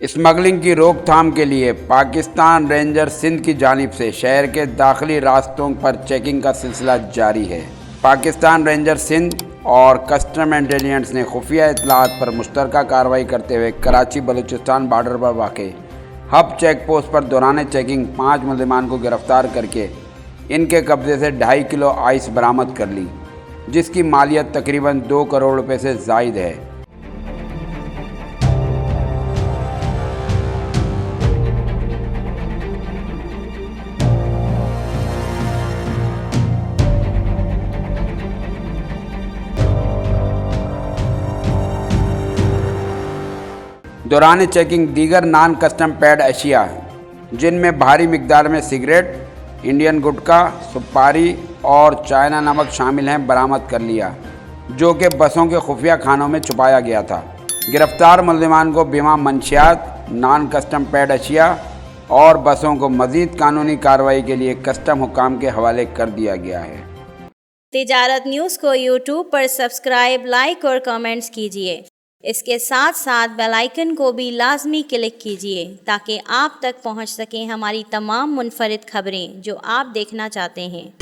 Smuggling की रोकथाम के लिए पाकिस्तान रेंजर सिंध की जानिब से शहर के दाखिली रास्तों पर चेकिंग का सिलसिला जारी है। पाकिस्तान रेंजर सिंध और कस्टम इंटेलिजेंस ने खुफिया इत्तलात पर मुश्तरका कार्रवाई करते हुए कराची बलूचिस्तान बॉर्डर पर वाक़ हब चेक पोस्ट पर दौरान चेकिंग 5 मुलज़िमान को गिरफ़्तार करके इनके कब्ज़े से 2.5 किलो आइस बरामद कर ली, जिसकी मालियत तकरीबन 2 करोड़ रुपए से ज़ायद है। दौरान चेकिंग दीगर नॉन कस्टम पैड अशिया जिनमें भारी मिकदार में सिगरेट, इंडियन गुटखा, सुपारी और चाइना नमक शामिल हैं बरामद कर लिया, जो कि बसों के खुफिया खानों में छुपाया गया था। गिरफ्तार मुलज़िमान को बीमा मंशियात, नॉन कस्टम पैड अशिया और बसों को मज़ीद कानूनी कार्रवाई के लिए कस्टम हुकाम के हवाले कर दिया गया है। तिजारत न्यूज़ को यूट्यूब पर सब्सक्राइब, लाइक और कमेंट्स कीजिए। इसके साथ साथ बेल आइकन को भी लाजमी क्लिक कीजिए ताकि आप तक पहुंच सकें हमारी तमाम मुनफरिद खबरें जो आप देखना चाहते हैं।